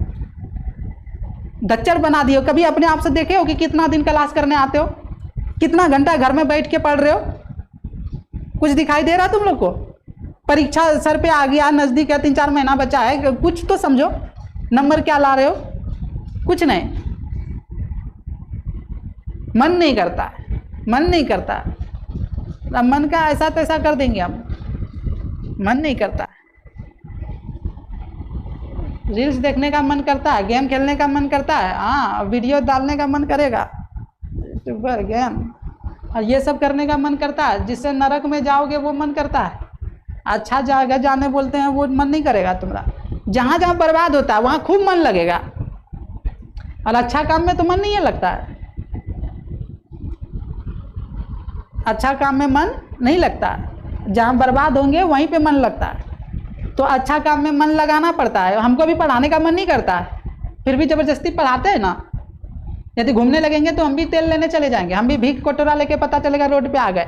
दच्चर बना दिए हो। कभी अपने आप से देखे हो कि कितना दिन क्लास करने आते हो, कितना घंटा घर में बैठ के पढ़ रहे हो? कुछ दिखाई दे रहा तुम लोग को? परीक्षा सर पे आ गया, नजदीक है, 3-4 महीना बचा है, कुछ तो समझो। नंबर क्या ला रहे हो? कुछ नहीं। मन नहीं करता, मन नहीं करता। अब मन का ऐसा तैसा कर देंगे हम, मन नहीं करता। रील्स देखने का मन करता है, गेम खेलने का मन करता है, हाँ वीडियो डालने का मन करेगा, सुपर गेम, और ये सब करने का मन करता है। जिससे नरक में जाओगे वो मन करता है। अच्छा जगह जाने बोलते हैं वो मन नहीं करेगा तुम्हारा। जहाँ जहाँ बर्बाद होता है वहाँ खूब मन लगेगा, और अच्छा काम में तो मन नहीं लगता है। अच्छा काम में मन नहीं लगता, जहाँ बर्बाद होंगे वहीं पे मन लगता है। तो अच्छा काम में मन लगाना पड़ता है। हमको भी पढ़ाने का मन नहीं करता है, फिर भी ज़बरदस्ती पढ़ाते हैं ना। यदि घूमने लगेंगे तो हम भी तेल लेने चले जाएंगे, हम भी भीख कटोरा लेके पता चलेगा रोड पे आ गए,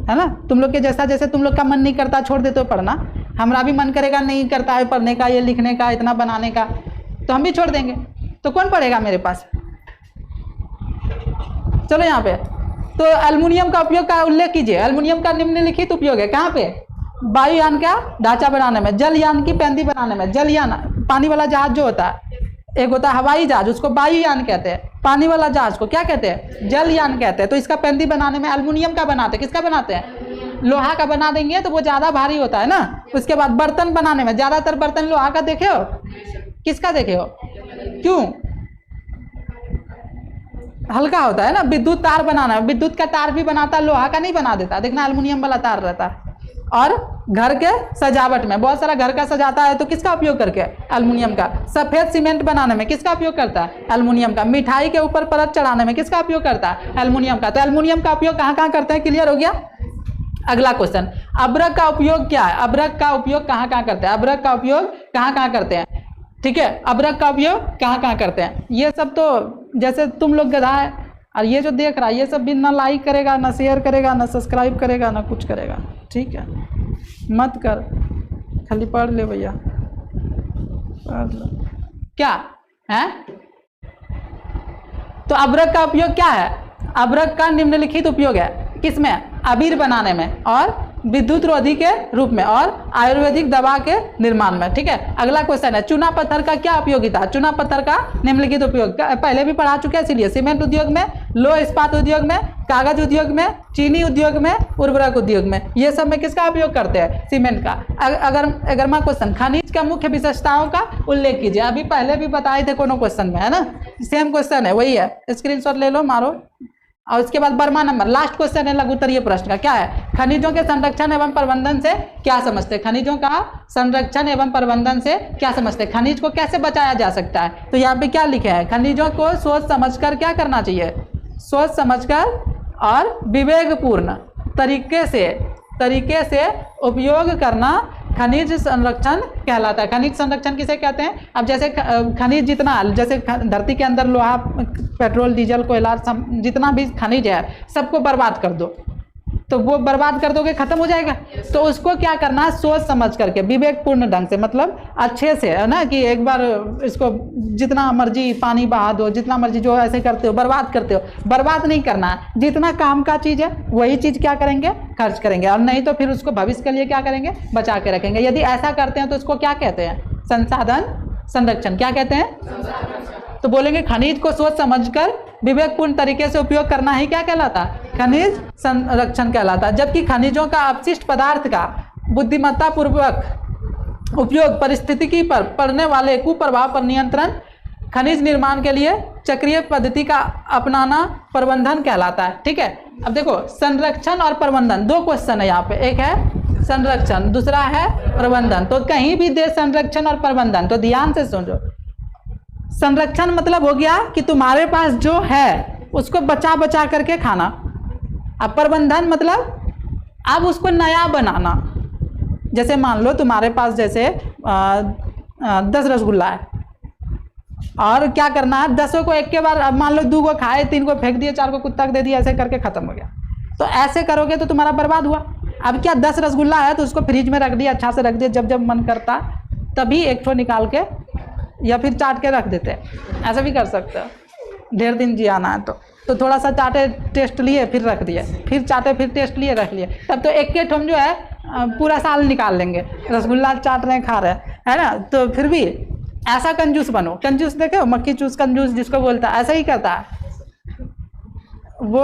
है ना। तुम लोग के जैसा, जैसे तुम लोग का मन नहीं करता छोड़ देते हो पढ़ना, हमारा भी मन करेगा नहीं करता है पढ़ने का, ये लिखने का, इतना बनाने का, तो हम भी छोड़ देंगे। तो कौन पढ़ेगा मेरे पास? चलो यहाँ पे तो एल्युमिनियम का उपयोग का उल्लेख कीजिए। एल्युमिनियम का निम्नलिखित उपयोग है कहाँ पे? वायुयान का ढांचा बनाने में, जलयान की पैंदी बनाने में। जलयान पानी वाला जहाज जो होता है, एक होता है हवाई जहाज, उसको वायुयान कहते हैं। पानी वाला जहाज को क्या कहते हैं? जलयान कहते हैं। तो इसका पैंदी बनाने में एल्युमिनियम का बनाते हैं। किसका बनाते हैं? लोहा का बना देंगे तो वो ज़्यादा भारी होता है ना। उसके बाद बर्तन बनाने में, ज़्यादातर बर्तन लोहा का देखे हो, किसका देखे हो? क्यों? हल्का होता है ना। विद्युत तार बनाना है, विद्युत का तार भी बनाता, लोहा का नहीं बना देता, देखना एल्युमिनियम वाला तार रहता है। और घर के सजावट में बहुत सारा घर का सजाता है तो किसका उपयोग करके? एल्युमिनियम का। सफेद सीमेंट बनाने में किसका उपयोग करता है? एल्युमिनियम का। मिठाई के ऊपर परत चढ़ाने में किसका उपयोग करता है? एल्युमिनियम का। तो एल्युमिनियम का उपयोग कहाँ कहाँ करते हैं? क्लियर हो गया। अगला क्वेश्चन, अब्रक का उपयोग क्या है? अब्रक का उपयोग कहाँ कहाँ करते हैं? अब्रक का उपयोग कहाँ कहाँ करते हैं? ठीक है, अब्रक का उपयोग कहाँ कहाँ करते हैं? ये सब तो जैसे तुम लोग गधा है, और ये जो देख रहा है ये सब भी ना लाइक करेगा, ना शेयर करेगा, ना सब्सक्राइब करेगा, ना कुछ करेगा। ठीक है, मत कर, खाली पढ़ ले भैया, पढ़ लो। क्या है? तो अब्रक का उपयोग क्या है? अब्रक का निम्नलिखित उपयोग है किसमें? अबीर बनाने में, और विद्युत रोधी के रूप में, और आयुर्वेदिक दवा के निर्माण में। ठीक है, अगला क्वेश्चन है, चूना पत्थर का क्या उपयोगिता? चूना पत्थर का निम्नलिखित उपयोग पहले भी पढ़ा चुके हैं, इसीलिए सीमेंट उद्योग में, लोह इस्पात उद्योग में, कागज उद्योग में, चीनी उद्योग में, उर्वरक उद्योग में, ये सब में किसका उपयोग करते हैं? सीमेंट का। अगर 11वां क्वेश्चन, खनिज का मुख्य विशेषताओं का उल्लेख कीजिए। अभी पहले भी बताए थे कोनो क्वेश्चन में, है ना, सेम क्वेश्चन है, वही है, स्क्रीनशॉट ले लो, मारो। और उसके बाद 12वां नंबर, लास्ट क्वेश्चन है लघु उत्तरीय प्रश्न का। क्या है? खनिजों के संरक्षण एवं प्रबंधन से क्या समझते हैं? खनिजों का संरक्षण एवं प्रबंधन से क्या समझते हैं? खनिज को कैसे बचाया जा सकता है? तो यहाँ पे क्या लिखे हैं? खनिजों को सोच समझकर क्या करना चाहिए? सोच समझकर और विवेकपूर्ण तरीके से उपयोग करना खनिज संरक्षण कहलाता है। खनिज संरक्षण किसे कहते हैं? अब जैसे खनिज जितना, जैसे धरती के अंदर लोहा, पेट्रोल, डीजल, कोयला, जितना भी खनिज है सबको बर्बाद कर दो, तो वो बर्बाद कर दोगे, खत्म हो जाएगा। तो उसको क्या करना है? सोच समझ करके, विवेकपूर्ण ढंग से, मतलब अच्छे से, है ना, कि एक बार इसको जितना मर्जी पानी बहा दो, जितना मर्जी जो ऐसे करते हो, बर्बाद करते हो, बर्बाद नहीं करना है। जितना काम का चीज़ है वही चीज़ क्या करेंगे? खर्च करेंगे, और नहीं तो फिर उसको भविष्य के लिए क्या करेंगे? बचा के रखेंगे। यदि ऐसा करते हैं तो उसको क्या कहते हैं? संसाधन संरक्षण। क्या कहते हैं? तो बोलेंगे खनिज को सोच समझकर विवेकपूर्ण तरीके से उपयोग करना ही क्या कहलाता है? खनिज संरक्षण कहलाता है। जबकि खनिजों का अपशिष्ट पदार्थ का बुद्धिमत्ता पूर्वक उपयोग पारिस्थितिकी पर पड़ने वाले कुप्रभाव पर नियंत्रण, खनिज निर्माण के लिए चक्रीय पद्धति का अपनाना प्रबंधन कहलाता है। ठीक है, अब देखो संरक्षण और प्रबंधन, दो क्वेश्चन है यहाँ पे, एक है संरक्षण, दूसरा है प्रबंधन। तो कहीं भी दे संरक्षण और प्रबंधन तो ध्यान से सुनो। संरक्षण मतलब हो गया कि तुम्हारे पास जो है उसको बचा बचा करके खाना। अब प्रबंधन मतलब अब उसको नया बनाना। जैसे मान लो तुम्हारे पास जैसे 10 रसगुल्ला है, और क्या करना है? 10 को एक के बार, अब मान लो 2 को खाए, 3 को फेंक दिए, 4 को कुत्ता को दे दिया, ऐसे करके खत्म हो गया। तो ऐसे करोगे तो तुम्हारा बर्बाद हुआ। अब क्या 10 रसगुल्ला है तो उसको फ्रिज में रख दिया, अच्छा से रख दिया, जब जब मन करता तभी एक ठो निकाल के या फिर चाट के रख देते हैं। ऐसा भी कर सकते हो, ढेर दिन जियाना है तो थोड़ा सा चाटे, टेस्ट लिए, फिर रख दिए, फिर चाटे, फिर टेस्ट लिए, रख लिए। तब तो एक के ठम जो है पूरा साल निकाल लेंगे, रसगुल्ला चाट रहे, खा रहे, है ना। तो फिर भी ऐसा कंजूस बनो। कंजूस देखे, मक्खी चूस कंजूस जिसको बोलता है, ऐसा ही करता है वो।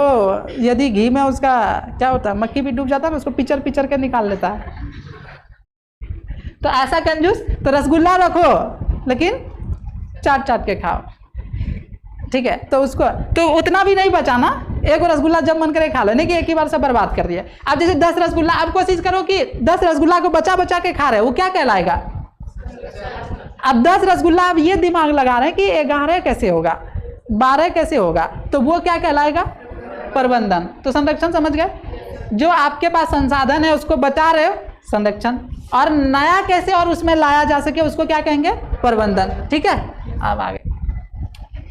यदि घी में उसका क्या होता है, मक्खी भी डूब जाता है ना, उसको पिचर पिचर के निकाल लेता है। तो ऐसा कंजूस, तो रसगुल्ला रखो लेकिन चाट चाट के खाओ। ठीक है, तो उसको तो उतना भी नहीं बचाना, एक रसगुल्ला जब मन करे खा लो, नहीं कि एक ही बार से बर्बाद कर दिया। अब जैसे 10 रसगुल्ला, अब कोशिश करो कि 10 रसगुल्ला को बचा बचा के खा रहे हो, वो क्या कहलाएगा? अब 10 रसगुल्ला, अब ये दिमाग लगा रहे हैं कि 11 कैसे होगा, 12 कैसे होगा, तो वो क्या कहलाएगा? प्रबंधन। तो संरक्षण समझ गए? जो आपके पास संसाधन है उसको बचा रहे हो, संरक्षण, और नया कैसे और उसमें लाया जा सके उसको क्या कहेंगे? प्रबंधन। ठीक है, अब आगे,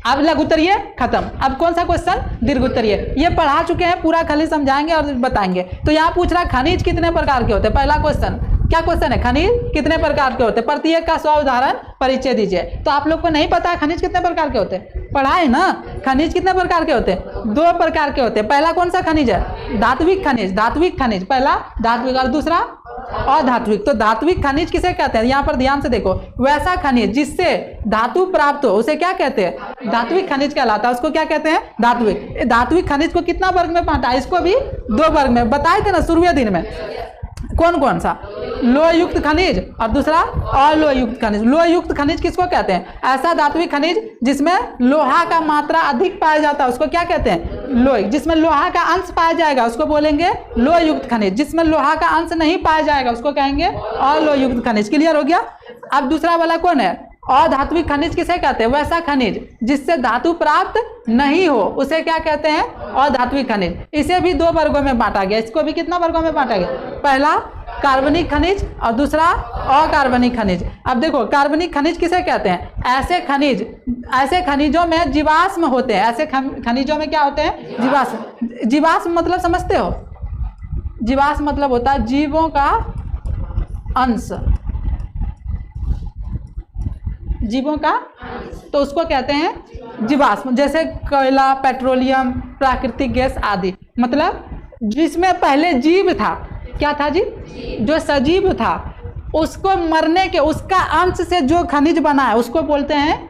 अब लघु उत्तरीय खत्म। अब कौन सा क्वेश्चन? दीर्घ उत्तरीय। ये पढ़ा चुके हैं, पूरा खाली समझाएंगे और बताएंगे। तो यहाँ पूछ रहा है खनिज कितने प्रकार के होते हैं। पहला क्वेश्चन क्या क्वेश्चन है? खनिज कितने प्रकार के होते हैं, प्रत्येक का स्व उदाहरण परिचय दीजिए। तो आप लोग को नहीं पता है खनिज कितने प्रकार के होते हैं? पढ़ा है ना, खनिज कितने प्रकार के होते हैं? 2 प्रकार के होते हैं। पहला कौन सा खनिज है? धात्विक खनिज। धात्विक खनिज पहला, धात्विक, और दूसरा अधात्विक। तो धात्विक खनिज किसे कहते हैं? यहाँ पर ध्यान से देखो, वैसा खनिज जिससे धातु प्राप्त हो उसे क्या कहते हैं? धात्विक खनिज कहलाता है। उसको क्या कहते हैं? धात्विक। धात्विक खनिज को कितना वर्ग में बांटा? इसको भी 2 वर्ग में बताए थे ना शुरुआती दिन में। कौन कौन सा? लोह युक्त खनिज और दूसरा अलोह युक्त खनिज। लोह युक्त खनिज किसको कहते हैं? ऐसा धात्विक खनिज जिसमें लोहा का मात्रा अधिक पाया जाता है उसको क्या कहते हैं? लोह। जिसमें लोहा का अंश पाया जाएगा उसको बोलेंगे लोह युक्त खनिज। जिसमें लोहा का अंश नहीं पाया जाएगा उसको कहेंगे अलोह युक्त खनिज। क्लियर हो गया? अब दूसरा वाला कौन है? अधात्विक खनिज किसे कहते हैं? वैसा खनिज जिससे धातु प्राप्त नहीं हो उसे क्या कहते हैं? अधात्विक खनिज। इसे भी दो वर्गों में बांटा गया। इसको भी कितना वर्गों में बांटा गया? पहला कार्बनिक खनिज और दूसरा अकार्बनिक खनिज। अब देखो कार्बनिक खनिज किसे कहते हैं? ऐसे खनिजों में जीवाश्म होते हैं। ऐसे खनिजों में क्या होते हैं? जीवाश्म। जीवाश्म मतलब समझते हो? जीवाश्म मतलब होता है जीवों का अंश। जीवों का तो उसको कहते हैं जीवाश्म। जैसे कोयला, पेट्रोलियम, प्राकृतिक गैस आदि। मतलब जिसमें पहले जीव था, क्या था जी? जो सजीव था उसको मरने के उसका अंश से जो खनिज बना है उसको बोलते हैं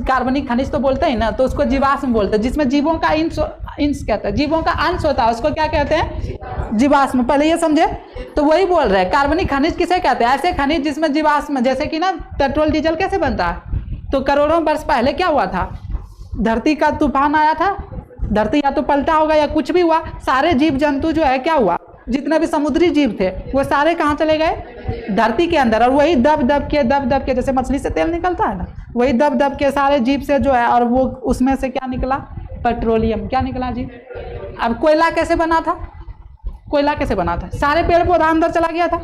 कार्बनिक खनिज। तो बोलते हैं ना, तो उसको जीवाश्म बोलते हैं। जिसमें जीवों का अंश कहते हैं, जीवों का अंश होता है उसको क्या कहते हैं? जीवाश्म। पहले ये समझे तो वही बोल रहे हैं। कार्बनिक खनिज किसे कहते हैं? ऐसे खनिज जिसमें जीवाश्म, जैसे कि ना पेट्रोल डीजल कैसे बनता है? तो करोड़ों वर्ष पहले क्या हुआ था? धरती का तूफान आया था, धरती या तो पलटा होगा या कुछ भी हुआ, सारे जीव जंतु जो है क्या हुआ? जितने भी समुद्री जीव थे वो सारे कहाँ चले गए? धरती के अंदर। और वही दब दब के जैसे मछली से तेल निकलता है ना, वही दब दब के सारे जीव से जो है, और वो उसमें से क्या निकला? पेट्रोलियम। क्या निकला जी? अब कोयला कैसे बना था? कोयला कैसे बना था? सारे पेड़ पौधा अंदर चला गया था।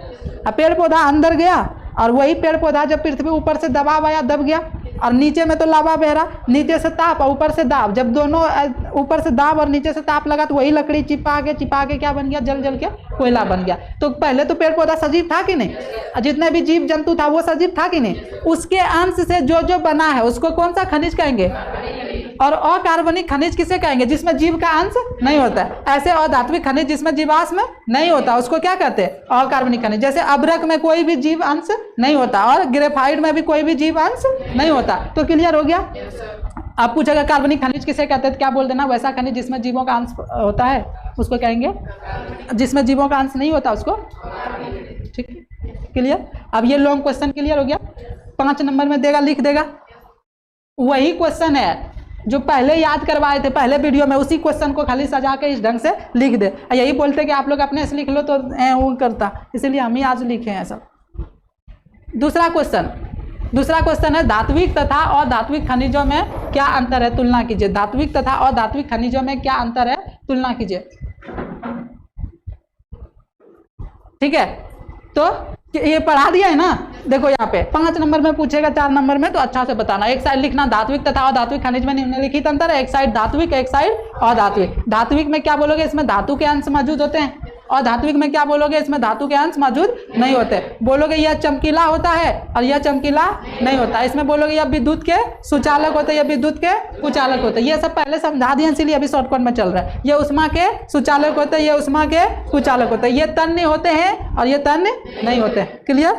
अब पेड़ पौधा अंदर गया और वही पेड़ पौधा जब पृथ्वी ऊपर से दबाव आया दब गया, और नीचे में तो लावा बह रहा, नीचे से ताप और ऊपर से दाब। जब दोनों ऊपर से दाब और नीचे से ताप लगा तो वही लकड़ी चिपा के क्या बन गया? जल के कोयला बन गया। तो पहले तो पेड़ पौधा सजीव था कि नहीं? जितने भी जीव जंतु था वो सजीव था कि नहीं? उसके अंश से जो बना है उसको कौन सा खनिज कहेंगे? और अकार्बनिक खनिज किसे कहेंगे? जिसमें जीव का अंश नहीं होता है। ऐसे अधात्विक खनिज जिसमें जीवाश्म नहीं होता उसको क्या कहते हैं? अकार्बनिक खनिज। जैसे अभ्रक में कोई भी जीव अंश नहीं होता और ग्रेफाइट में भी कोई भी जीव अंश नहीं होता। तो क्लियर हो गया? आप पूछेगा कार्बनिक खनिज किसे कहते हैं तो क्या बोल देना? वैसा खनिज जिसमें जीवों का अंश होता है उसको कहेंगे, जिसमें जीवों का अंश नहीं होता उसको। ठीक, क्लियर? अब ये लॉन्ग क्वेश्चन क्लियर हो गया? 5 नंबर में देगा, लिख देगा। वही क्वेश्चन है जो पहले याद करवाए थे पहले वीडियो में, उसी क्वेश्चन को खाली सजा के इस ढंग से लिख दे। यही बोलते कि आप लोग अपने से लिख लो तो वो करता, इसीलिए हम ही आज लिखे हैं सब। दूसरा क्वेश्चन है धात्विक तथा अधात्विक खनिजों में क्या अंतर है? तुलना कीजिए। धात्विक तथा अधात्विक खनिजों में क्या अंतर है? तुलना कीजिए। ठीक है, तो ये पढ़ा दिया है ना। देखो यहाँ पे 5 नंबर में पूछेगा, 4 नंबर में, तो अच्छा से बताना। एक साइड लिखना धात्विक तथा अधात्विक खनिज में निम्नलिखित अंतर है। एक साइड धात्विक, एक साइड अधात्विक। धात्विक में क्या बोलोगे? इसमें धातु के अंश मौजूद होते हैं। और धात्विक में क्या बोलोगे? इसमें धातु के अंश मौजूद नहीं होते। बोलोगे यह चमकीला होता है और यह चमकीला नहीं होता। इसमें बोलोगे यह विद्युत के सुचालक होते हैं, यह विद्युत के कुचालक होते हैं। ये सब पहले समझा दिए, इसीलिए अभी शॉर्टकट में चल रहा है। ये उष्मा के सुचालक होते हैं, ये उष्मा के कुचालक होते हैं। ये तन्य होते हैं और ये तन्य नहीं होते। क्लियर?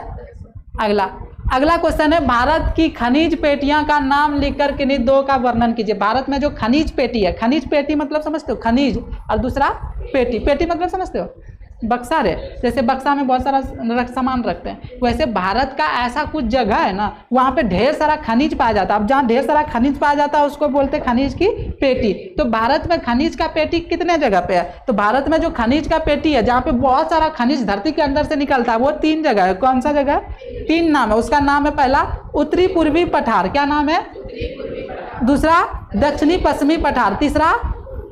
अगला क्वेश्चन है भारत की खनिज पेटियां का नाम लिखकर किन्हीं दो का वर्णन कीजिए। भारत में जो खनिज पेटी है, खनिज पेटी मतलब समझते हो? खनिज, और दूसरा पेटी। पेटी मतलब समझते हो? बक्सा रे, जैसे बक्सा में बहुत सारा सामान रखते हैं, वैसे भारत का ऐसा कुछ जगह है ना वहाँ पे ढेर सारा खनिज पाया जाता है। अब जहाँ ढेर सारा खनिज पाया जाता है उसको बोलते हैं खनिज की पेटी। तो भारत में खनिज का पेटी कितने जगह पे है? तो भारत में जो खनिज का पेटी है जहाँ पे बहुत सारा खनिज धरती के अंदर से निकलता है वो 3 जगह है। कौन सा जगह? 3 नाम है। उसका नाम है पहला उत्तरी पूर्वी पठार। क्या नाम है? दूसरा दक्षिणी पश्चिमी पठार, तीसरा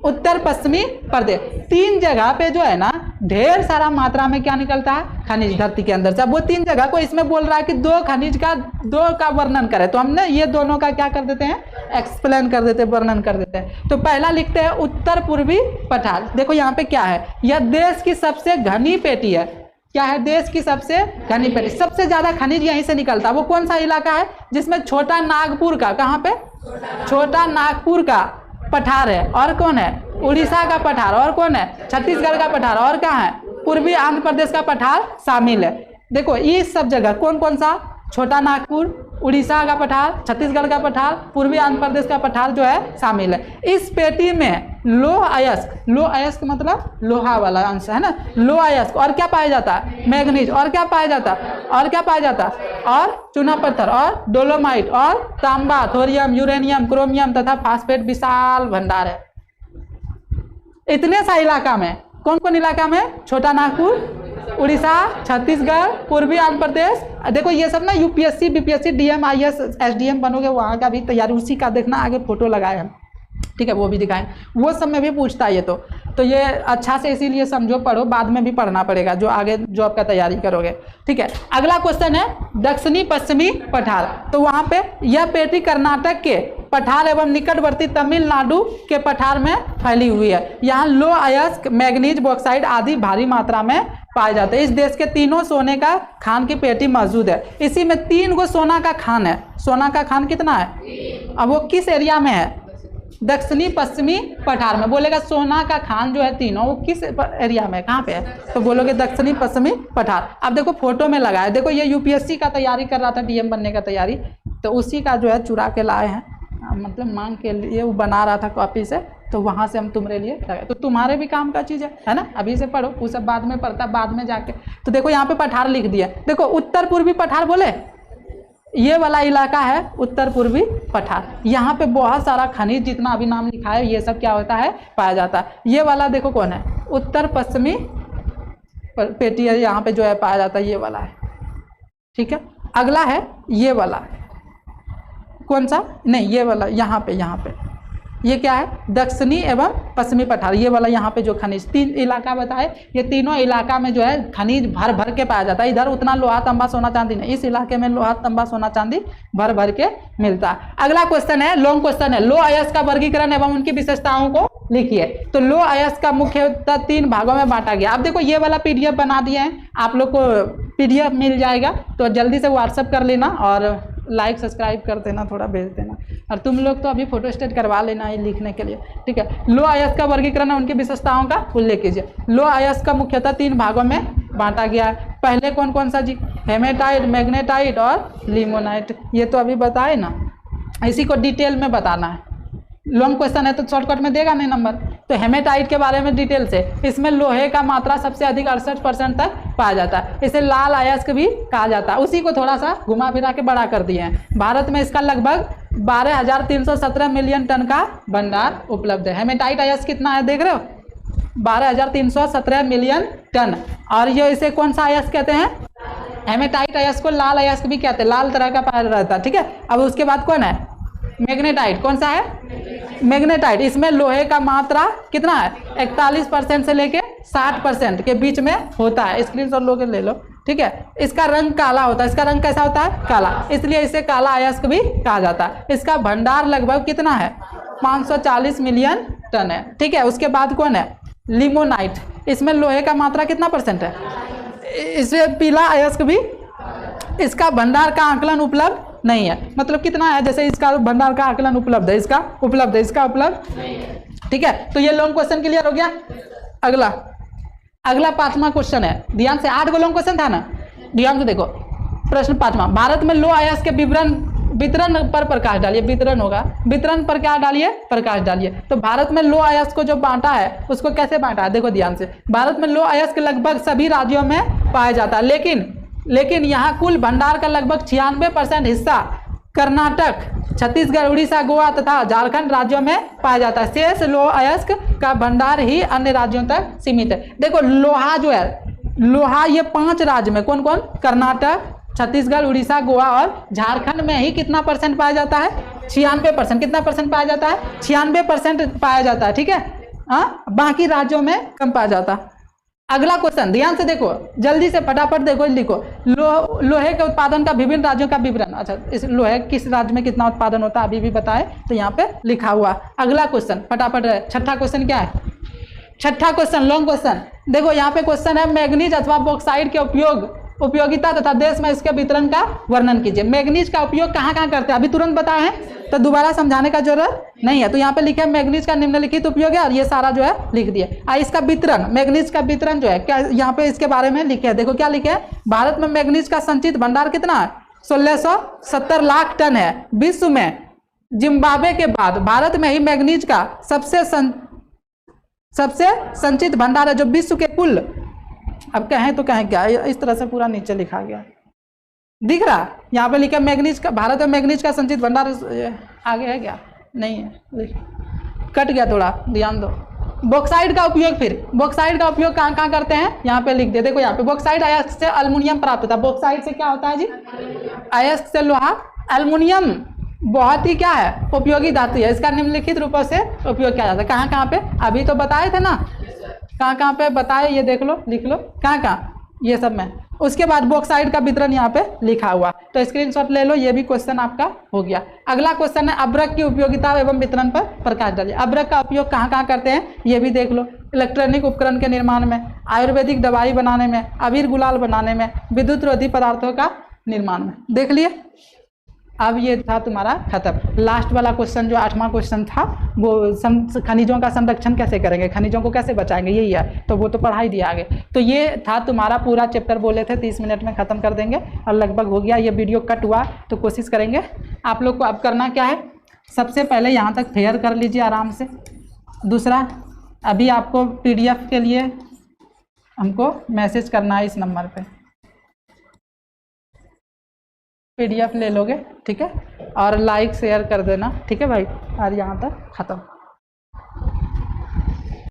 उत्तर पश्चिमी प्रदेश। 3 जगह पे जो है ना ढेर सारा मात्रा में क्या निकलता है? खनिज धरती के अंदर से। अब वो 3 जगह को इसमें बोल रहा है कि 2 खनिज का 2 का वर्णन करे, तो हमने ये दोनों का क्या कर देते हैं? एक्सप्लेन कर देते हैं, वर्णन कर देते हैं। तो पहला लिखते हैं उत्तर पूर्वी पठार। देखो यहाँ पे क्या है, यह देश की सबसे घनी पेटी है। क्या है? देश की सबसे घनी पेटी। सबसे ज्यादा खनिज यहीं से निकलता है। वो कौन सा इलाका है? जिसमें छोटा नागपुर का, कहाँ पे? छोटा नागपुर का पठार है। और कौन है? उड़ीसा का पठार। और कौन है? छत्तीसगढ़ का पठार। और कहाँ है? पूर्वी आंध्र प्रदेश का पठार शामिल है। देखो ये सब जगह कौन कौन सा? छोटा नागपुर, उड़ीसा का पठार, छत्तीसगढ़ का पठार, पूर्वी आंध्र प्रदेश का पठार जो है शामिल है। इस पेटी में लौह अयस्क मतलब लोहा वाला अंश है ना, लौह अयस्क। और क्या पाया जाता है? मैग्नीज। और क्या पाया जाता है? और चूना पत्थर और डोलोमाइट और तांबा, थोरियम, यूरेनियम, क्रोमियम तथा फास्फेट विशाल भंडार है। इतने सा इलाका में, कौन कौन इलाका में? छोटा नागपुर, उड़ीसा, छत्तीसगढ़, पूर्वी आंध्र प्रदेश। देखो ये सब ना UPSC, BPSC, DM, IAS, SDM बनोगे, वहाँ का भी तैयारी उसी का देखना, आगे फोटो लगाए हम, ठीक है, वो भी दिखाएं। वो सब में भी पूछता है ये तो ये अच्छा से इसीलिए समझो, पढ़ो, बाद में भी पढ़ना पड़ेगा जो आगे जॉब का तैयारी करोगे, ठीक है। अगला क्वेश्चन है दक्षिणी पश्चिमी पठार। तो वहाँ पे यह पेटी कर्नाटक के पठार एवं निकटवर्ती तमिलनाडु के पठार में फैली हुई है। यहाँ लौह अयस्क, मैग्नीज, बॉक्साइट आदि भारी मात्रा में पाए जाते हैं। इस देश के तीनों सोने का खान की पेटी मौजूद है। इसी में 3 गो सोना का खान है। सोना का खान कितना है? अब वो किस एरिया में है? दक्षिणी पश्चिमी पठार में। बोलेगा सोना का खान जो है तीनों, वो किस एरिया में, कहाँ पे है? तो बोलोगे दक्षिणी पश्चिमी पठार। अब देखो फोटो में लगाया, देखो ये यूपीएससी का तैयारी कर रहा था, डीएम बनने का तैयारी, तो उसी का जो है चुरा के लाए हैं, मतलब मांग के लिए वो बना रहा था कॉपी से, तो वहाँ से हम तुम्हारे लिए लगाए। तो तुम्हारे भी काम का चीज़ है ना, अभी से पढ़ो, वो सब बाद में पढ़ता, बाद में जाके। तो देखो यहाँ पे पठार लिख दिया, देखो उत्तर पूर्वी पठार बोले, ये वाला इलाका है उत्तर पूर्वी पठार। यहाँ पे बहुत सारा खनिज, जितना अभी नाम लिखा है, ये सब क्या होता है? पाया जाता है। ये वाला देखो कौन है? उत्तर पश्चिमी पेटी है, यहाँ पे जो है पाया जाता है, ये वाला है, ठीक है। अगला है ये वाला, कौन सा? नहीं, ये वाला, यहाँ पे ये क्या है? दक्षिणी एवं पश्चिमी पठार। ये वाला यहाँ पे जो खनिज, 3 इलाका बताए, ये तीनों इलाका में जो है खनिज भर भर के पाया जाता है। इधर उतना लोहा तांबा सोना चांदी नहीं, इस इलाके में लोहा तांबा सोना चांदी भर भर के मिलता है। अगला क्वेश्चन है, लॉन्ग क्वेश्चन है, लौह अयस्क का वर्गीकरण एवं उनकी विशेषताओं को लिखिए। तो लौह अयस्क का मुख्यतः 3 भागों में बांटा गया। अब देखो ये वाला पीडीएफ बना दिए हैं, आप लोग को पीडीएफ मिल जाएगा, तो जल्दी से व्हाट्सअप कर लेना और लाइक सब्सक्राइब कर देना, थोड़ा भेज देना। और तुम लोग तो अभी फोटो स्टेट करवा लेना ये लिखने के लिए, ठीक है। लौह अयस्क का वर्गीकरण है, उनकी विशेषताओं का उल्लेख कीजिए। लौह अयस्क का मुख्यतः 3 भागों में बांटा गया है। पहले कौन कौन सा जी? हेमेटाइट, मैग्नेटाइट और लिमोनाइट। ये तो अभी बताए ना, इसी को डिटेल में बताना है। लॉन्ग क्वेश्चन है तो शॉर्टकट में देगा नहीं नंबर। तो हेमेटाइट के बारे में डिटेल से, इसमें लोहे का मात्रा सबसे अधिक 68% तक पाया जाता है। इसे लाल अयस्क भी कहा जाता है। उसी को थोड़ा सा घुमा फिरा के बड़ा कर दिए हैं। भारत में इसका लगभग 12,317 मिलियन टन का भंडार उपलब्ध है। हेमेटाइट अयस्क कितना है देख रहे हो? 12,317 मिलियन टन। और ये इसे कौन सा अयस्क कहते हैं? हेमेटाइट अयस्क को लाल अयस्क भी कहते हैं, लाल तरह का पाया रहता है, ठीक है। अब उसके बाद कौन है? मैग्नेटाइट। कौन सा है? मैग्नेटाइट। इसमें लोहे का मात्रा कितना है? 41% से लेके 60% के बीच में होता है। स्क्रीनशॉट लोगे ले लो, ठीक है। इसका रंग काला होता है। इसका रंग कैसा होता है? काला, इसलिए इसे काला अयस्क भी कहा जाता है। इसका भंडार लगभग कितना है? 540 मिलियन टन है, ठीक है। उसके बाद कौन है? लिमोनाइट। इसमें लोहे का मात्रा कितना % है? इसे पीला अयस्क भी, इसका भंडार का आकलन उपलब्ध नहीं है। मतलब कितना है? जैसे इसका भंडार का आकलन उपलब्ध है, इसका उपलब्ध है, इसका उपलब्ध, ठीक है। तो ये लॉन्ग क्वेश्चन क्लियर हो गया। अगला 5वां क्वेश्चन है, ध्यान से। 8 गो लॉन्ग क्वेश्चन था ना, ध्यान से देखो। प्रश्न 5वां, भारत में लौह अयस्क के वितरण पर प्रकाश डालिए। वितरण होगा, वितरण पर क्या डालिए? प्रकाश डालिए। तो भारत में लौह अयस्क को जो बांटा है, उसको कैसे बांटा है? देखो ध्यान से। भारत में लौह अयस्क लगभग सभी राज्यों में पाया जाता है, लेकिन यहाँ कुल भंडार का लगभग 96% हिस्सा कर्नाटक, छत्तीसगढ़, उड़ीसा, गोवा तथा झारखंड राज्यों में पाया जाता है। शेष लौह अयस्क का भंडार ही अन्य राज्यों तक सीमित है। देखो लोहा जो है, लोहा ये 5 राज्य में, कौन कौन? कर्नाटक, छत्तीसगढ़, उड़ीसा, गोवा और झारखंड में ही कितना % पाया जाता है? 96%। कितना % पाया जाता है? 96% पाया जाता है, ठीक है। हाँ, बाकी राज्यों में कम पाया जाता है। अगला क्वेश्चन ध्यान से देखो, जल्दी से फटाफट देखो, लिखो। लोहे के उत्पादन का विभिन्न राज्यों का विवरण। अच्छा, इस लोहे किस राज्य में कितना उत्पादन होता है अभी भी बताए, तो यहाँ पे लिखा हुआ। अगला क्वेश्चन फटाफट है। 6ठा क्वेश्चन क्या है? 6ठा क्वेश्चन लॉन्ग क्वेश्चन। देखो यहाँ पे क्वेश्चन है, मैग्नीज अथवा बॉक्साइट के उपयोगिता तथा देश में इसके वितरण का वर्णन कीजिए। मैग्नीज का उपयोग कहाँ कहाँ करते हैं? अभी तुरंत बताए हैं, तो दोबारा समझाने का जरूरत नहीं है। तो यहाँ पे लिखे है मैग्नीज का निम्नलिखित उपयोग है, और ये सारा जो है लिख दिया। इसका वितरण, मैग्नीज का वितरण जो है क्या, यहाँ पे इसके बारे में लिखे है। देखो क्या लिखे है? भारत में मैग्नीज का संचित भंडार कितना है? 1670 लाख टन है। विश्व में जिम्बाब्वे के बाद भारत में ही मैग्नीज का सबसे संचित भंडार है, जो विश्व के कुल, अब कहें तो कहें क्या, इस तरह से पूरा नीचे लिखा गया दिख रहा, यहाँ पे लिखा मैग्नीज का, भारत में मैग्नीज का संचित भंडार आगे है क्या, नहीं है, कट गया थोड़ा, ध्यान दो। बॉक्साइड का उपयोग, फिर बॉक्साइड का उपयोग कहाँ कहाँ करते हैं, यहाँ पे लिख दे, देखो यहाँ पे बॉक्साइड अयस्क से अल्युमिनियम प्राप्त होता है। बॉक्साइड से क्या होता है जी, अयस्क से लोहा, अल्युमिनियम बहुत ही क्या है, उपयोगी धातु है, इसका निम्नलिखित रूपों से उपयोग किया जाता है। कहाँ कहाँ पे, अभी तो बताए थे ना, कहाँ कहाँ पे बताए, ये देख लो, लिख लो कहाँ कहाँ, ये सब में। उसके बाद बॉक्साइड का वितरण यहाँ पे लिखा हुआ, तो स्क्रीनशॉट ले लो, ये भी क्वेश्चन आपका हो गया। अगला क्वेश्चन है अब्रक की उपयोगिता एवं वितरण पर प्रकाश डालिए। अब्रक का उपयोग कहाँ कहाँ करते हैं, ये भी देख लो। इलेक्ट्रॉनिक उपकरण के निर्माण में, आयुर्वेदिक दवाई बनाने में, अबीर गुलाल बनाने में, विद्युत रोधी पदार्थों का निर्माण में। देख लिए, अब ये था तुम्हारा खत्म। लास्ट वाला क्वेश्चन जो 8वां क्वेश्चन था, वो खनिजों का संरक्षण कैसे करेंगे, खनिजों को कैसे बचाएंगे, यही है, तो वो तो पढ़ाई दिया आगे। तो ये था तुम्हारा पूरा चैप्टर, बोले थे 30 मिनट में ख़त्म कर देंगे और लगभग हो गया। ये वीडियो कट हुआ तो कोशिश करेंगे आप लोग को। अब करना क्या है, सबसे पहले यहाँ तक फेयर कर लीजिए आराम से। दूसरा, अभी आपको PDF के लिए हमको मैसेज करना है इस नंबर पर, PDF ले लोगे, ठीक है, और लाइक शेयर कर देना, ठीक है भाई, और यहाँ तक ख़त्म।